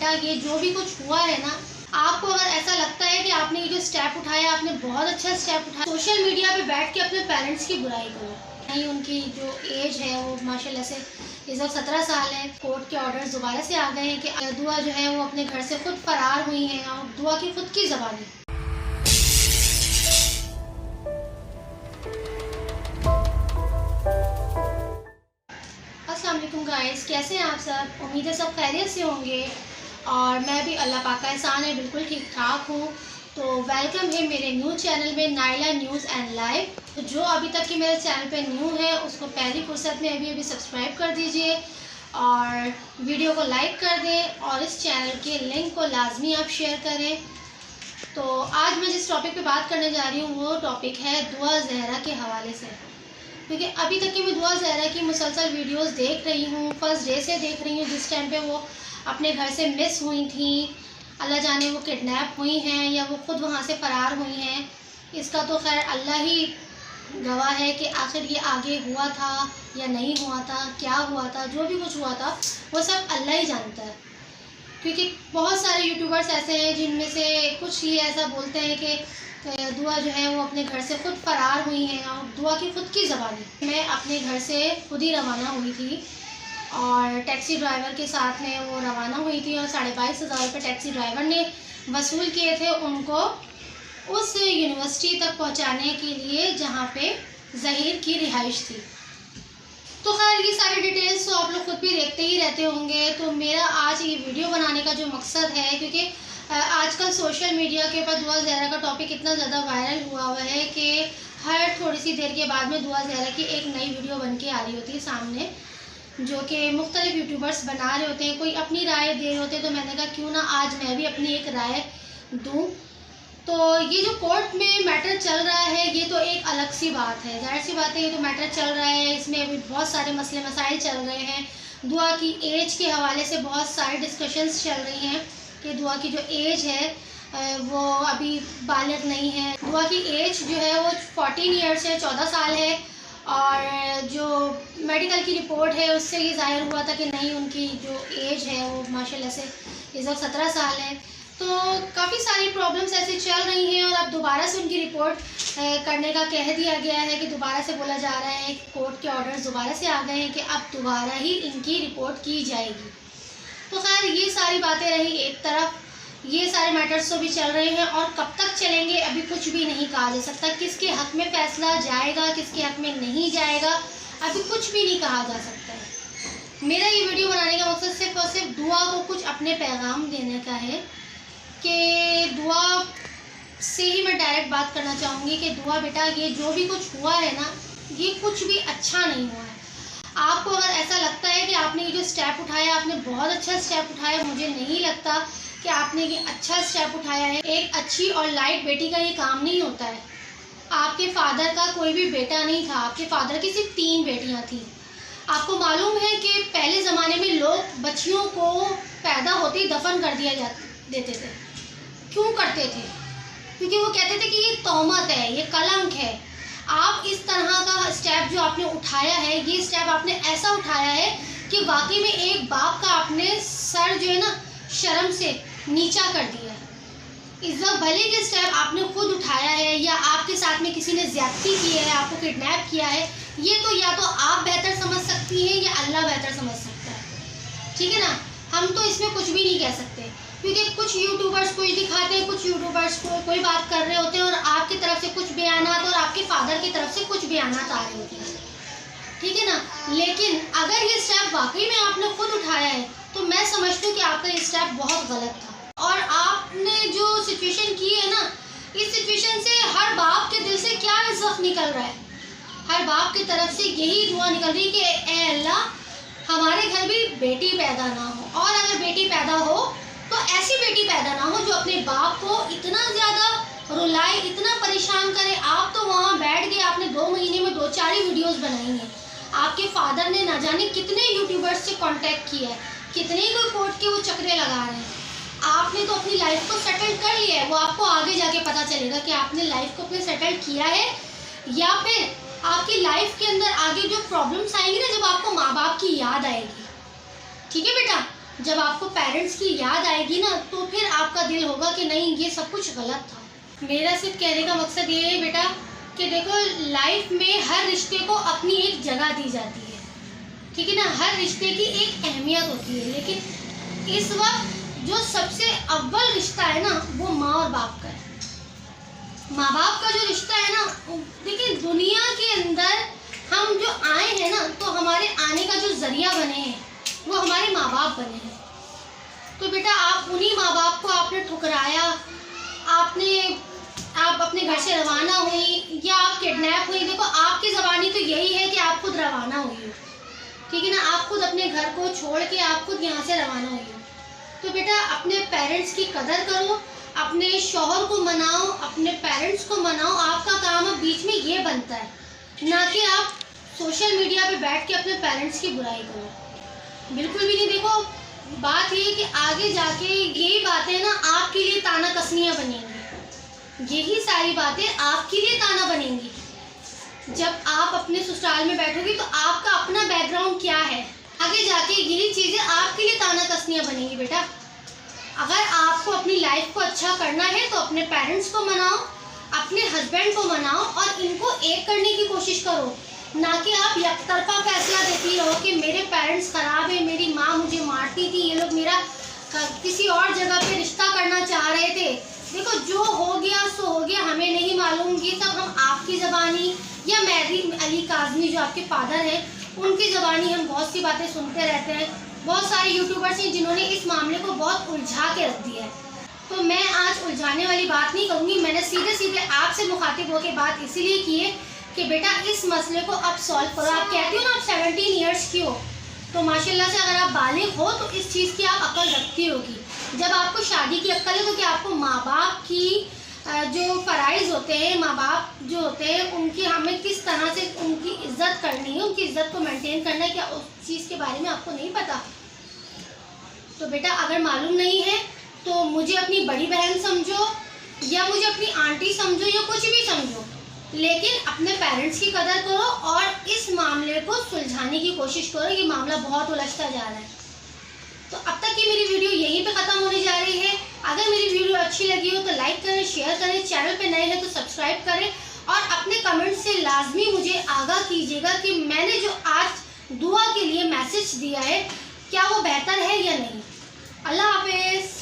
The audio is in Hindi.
बेटा ये जो भी कुछ हुआ है ना, आपको अगर ऐसा लगता है कि आपने ये जो स्टेप उठाया आपने बहुत अच्छा स्टेप उठाया, सोशल मीडिया पे बैठ के अपने पेरेंट्स की बुराई करो। नहीं, उनकी जो एज है वो माशाल्लाह से इस वक्त 17 साल है। कोर्ट के ऑर्डर्स दोबारा से आ गए हैं कि दुआ जो है वो अपने घर से खुद फरार हुई हैं और दुआ की खुद की ज़बानी। अस्सलाम वालेकुम गाइस, कैसे हैं आप सब? उम्मीद है सब खैरियत से होंगे और मैं भी अल्लाह पाक का एहसान है बिल्कुल ठीक ठाक हूँ। तो वेलकम है मेरे न्यू चैनल में नाइला न्यूज़ एंड लाइव। तो जो अभी तक की मेरे चैनल पे न्यू है उसको पहली फुर्सत में अभी सब्सक्राइब कर दीजिए और वीडियो को लाइक कर दें और इस चैनल के लिंक को लाजमी आप शेयर करें। तो आज मैं जिस टॉपिक पे बात करने जा रही हूँ वो टॉपिक है दुआ ज़हरा के हवाले से, क्योंकि अभी तक की मैं दुआ ज़हरा की मुसलसल वीडियोस देख रही हूँ। फर्स्ट डे से देख रही हूँ जिस टाइम पे वो अपने घर से मिस हुई थी। अल्लाह जाने वो किडनैप हुई हैं या वो ख़ुद वहाँ से फ़रार हुई हैं, इसका तो खैर अल्लाह ही गवाह है कि आखिर ये आगे हुआ था या नहीं हुआ था, क्या हुआ था, जो भी कुछ हुआ था वो सब अल्लाह ही जानता है। क्योंकि बहुत सारे यूट्यूबर्स ऐसे हैं जिनमें से कुछ ही ऐसा बोलते हैं कि दुआ जो है वो अपने घर से खुद फरार हुई हैं और दुआ की खुद की ज़बानी। मैं अपने घर से खुद ही रवाना हुई थी और टैक्सी ड्राइवर के साथ में वो रवाना हुई थी और 22,500 रुपये टैक्सी ड्राइवर ने वसूल किए थे उनको उस यूनिवर्सिटी तक पहुंचाने के लिए जहां पे ज़हीर की रिहाइश थी। तो खैर ये सारी डिटेल्स तो आप लोग खुद भी देखते ही रहते होंगे। तो मेरा आज ये वीडियो बनाने का जो मकसद है, क्योंकि आजकल सोशल मीडिया के ऊपर दुआ ज़हरा का टॉपिक इतना ज़्यादा वायरल हुआ है कि हर थोड़ी सी देर के बाद में दुआ ज़हरा की एक नई वीडियो बन के आ रही होती है सामने, जो कि मुख्तलिफ यूट्यूबर्स बना रहे होते हैं, कोई अपनी राय दे रहे होते हैं। तो मैंने कहा क्यों ना आज मैं भी अपनी एक राय दूँ। तो ये जो कोर्ट में मैटर चल रहा है ये तो एक अलग सी बात है, जाहिर सी बात है ये तो मैटर चल रहा है, इसमें अभी बहुत सारे मसले मसाइल चल रहे हैं। दुआ की एज के हवाले से बहुत सारी डिस्कशंस चल रही हैं कि दुआ की जो एज है वो अभी बालिग नहीं है। दुआ की एज जो है वो 14 ईयर्स है, 14 साल है और जो मेडिकल की रिपोर्ट है उससे ये ज़ाहिर हुआ था कि नहीं, उनकी जो एज है वो माशाल्लाह से इस वक्त 17 साल है। तो काफ़ी सारी प्रॉब्लम्स ऐसे चल रही हैं और अब दोबारा से उनकी रिपोर्ट करने का कह दिया गया है कि दोबारा से बोला जा रहा है, कोर्ट के ऑर्डर्स दोबारा से आ गए हैं कि अब दोबारा ही इनकी रिपोर्ट की जाएगी। तो खैर ये सारी बातें रही एक तरफ, ये सारे मैटर्स तो भी चल रहे हैं और कब तक चलेंगे अभी कुछ भी नहीं कहा जा सकता। किसके हक़ में फ़ैसला जाएगा, किसके हक़ में नहीं जाएगा, अभी कुछ भी नहीं कहा जा सकता है। मेरा ये वीडियो बनाने का मकसद सिर्फ और सिर्फ दुआ को कुछ अपने पैगाम देने का है कि दुआ से ही मैं डायरेक्ट बात करना चाहूँगी कि दुआ बेटा ये जो भी कुछ हुआ है ना, ये कुछ भी अच्छा नहीं हुआ है। आपको अगर ऐसा लगता है कि आपने ये जो स्टेप उठाया आपने बहुत अच्छा स्टेप उठाया, मुझे नहीं लगता कि आपने ये अच्छा स्टेप उठाया है। एक अच्छी और लाइट बेटी का ये काम नहीं होता है। आपके फादर का कोई भी बेटा नहीं था, आपके फादर की सिर्फ 3 बेटियाँ थी। आपको मालूम है कि पहले ज़माने में लोग बच्चियों को पैदा होते ही दफन कर दिया देते थे। क्यों करते थे? क्योंकि वो कहते थे कि ये तोहमत है, ये कलंक है। आप इस तरह का स्टेप जो आपने उठाया है, ये स्टेप आपने ऐसा उठाया है कि वाकई में एक बाप का आपने सर जो है ना शर्म से नीचा कर दिया है। इज्जत भले के स्टेप आपने खुद उठाया है या आपके साथ में किसी ने ज्यादती की है, आपको किडनैप किया है, ये तो या तो आप बेहतर समझ सकती हैं या अल्लाह बेहतर समझ सकता है, ठीक है ना। हम तो इसमें कुछ भी नहीं कह सकते, क्योंकि कुछ यूट्यूबर्स कुछ दिखाते हैं, कुछ यूट्यूबर्स कोई बात कर रहे होते हैं और आपकी तरफ से कुछ बयानात और आपके फादर की तरफ से कुछ बयानात आ रहे होते हैं, ठीक है ना। लेकिन अगर ये स्टेप वाकई में आपने खुद उठाया है तो मैं समझती हूँ कि आपका ये स्टेप बहुत गलत था। और आपने जो सिचुएशन की है ना, इस सिचुएशन से हर बाप के दिल से क्या इज्जत निकल रहा है, हर बाप की तरफ से यही दुआ निकल रही है कि ए अल्लाह हमारे घर भी बेटी पैदा ना हो, और अगर बेटी पैदा हो तो ऐसी बेटी पैदा ना हो जो अपने बाप को इतना ज़्यादा रुलाए, इतना परेशान करे। आप तो वहाँ बैठ गए, आपने 2 महीने में 2-4 ही वीडियोज़ बनाई हैं। आपके फादर ने ना जाने कितने यूट्यूबर्स से कांटेक्ट किया है, कितने को कोर्ट के वो चक्रे लगा रहे हैं। आपने तो अपनी लाइफ को सेटल कर लिया है, वो आपको आगे जाके पता चलेगा कि आपने लाइफ को अपने सेटल किया है या फिर आपकी लाइफ के अंदर आगे जो प्रॉब्लम्स आएंगी ना, जब आपको माँ बाप की याद आएगी, ठीक है बेटा। जब आपको पेरेंट्स की याद आएगी ना, तो फिर आपका दिल होगा कि नहीं, ये सब कुछ गलत था। मेरा सिर्फ कहने का मकसद ये है बेटा कि देखो, लाइफ में हर रिश्ते को अपनी एक जगह दी जाती है, ठीक है ना। हर रिश्ते की एक अहमियत होती है, लेकिन इस वक्त जो सबसे अव्वल रिश्ता है ना, वो माँ और बाप का है। माँ बाप का जो रिश्ता है ना, देखिए दुनिया के अंदर हम जो आए हैं ना, तो हमारे आने का जो जरिया बने हैं वो हमारे माँ बाप बने हैं। तो बेटा, आप उन्हीं माँ बाप को आपने ठुकराया, आप अपने घर से रवाना हुई या आप किडनैप हुई। देखो, आपकी ज़बानी तो यही है कि आप खुद रवाना हुई हो, ठीक है ना। आप खुद अपने घर को छोड़ के आप खुद यहाँ से रवाना हुई हो। तो बेटा, अपने पेरेंट्स की कदर करो, अपने शौहर को मनाओ, अपने पेरेंट्स को मनाओ। आपका काम अब बीच में ये बनता है, ना कि आप सोशल मीडिया पे बैठ के अपने पेरेंट्स की बुराई करो, बिल्कुल भी नहीं। देखो, बात ये है कि आगे जाके यही बातें ना आपके लिए ताना कसनियाँ बनेंगी, यही सारी बातें आपके लिए ताना बनेंगी। जब आप अपने ससुराल में बैठोगी तो आपका अपना बैकग्राउंड क्या है, आगे जाके यही चीज़ें आपके लिए ताना कसनियाँ बनेंगी। बेटा, अगर आपको अपनी लाइफ को अच्छा करना है तो अपने पेरेंट्स को मनाओ, अपने हस्बैंड को मनाओ और इनको एक करने की कोशिश करो, ना कि आप एकतरफा फैसला देती रहो कि मेरे पेरेंट्स ख़राब है, मेरी माँ मुझे मारती थी, ये लोग मेरा किसी और जगह पे रिश्ता करना चाह रहे थे। देखो, जो हो गया सो हो गया, हमें नहीं मालूम। ये सब हम आपकी ज़बानी या मेहदी अली काज़मी जो आपके फादर हैं, उनकी ज़बानी हम बहुत सी बातें सुनते रहते हैं। बहुत सारे यूट्यूबर्स हैं जिन्होंने इस मामले को बहुत उलझा के रख दिया है। तो मैं आज उलझाने वाली बात नहीं करूँगी, मैंने सीधे सीधे आपसे मुखातिब होकर बात इसीलिए की है कि बेटा, इस मसले को अब सॉल्व करो। आप कहती हो ना, आप 17 ईयर्स की हो, तो माशाल्लाह से अगर आप बालिग हो तो इस चीज़ की आप अक्ल रखती होगी। जब आपको शादी की अक्ल है तो क्या आपको माँ बाप की जो फ़राइज़ होते हैं, माँ बाप जो होते हैं, उनकी हमें किस तरह से उनकी इज़्ज़त करनी है, उनकी इज़्ज़त को मेंटेन करना है, क्या उस चीज़ के बारे में आपको नहीं पता? तो बेटा, अगर मालूम नहीं है तो मुझे अपनी बड़ी बहन समझो या मुझे अपनी आंटी समझो या कुछ भी समझो, लेकिन अपने पेरेंट्स की कदर करो और इस मामले को सुलझाने की कोशिश करो। ये मामला बहुत उलझता जा रहा है। तो अब तक की मेरी वीडियो यहीं पे ख़त्म होने जा रही है। अगर मेरी वीडियो अच्छी लगी हो तो लाइक करें, शेयर करें, चैनल पे नए हैं तो सब्सक्राइब करें और अपने कमेंट से लाजमी मुझे आगाह कीजिएगा कि मैंने जो आज दुआ के लिए मैसेज दिया है, क्या वो बेहतर है या नहीं। अल्लाह हाफिज़।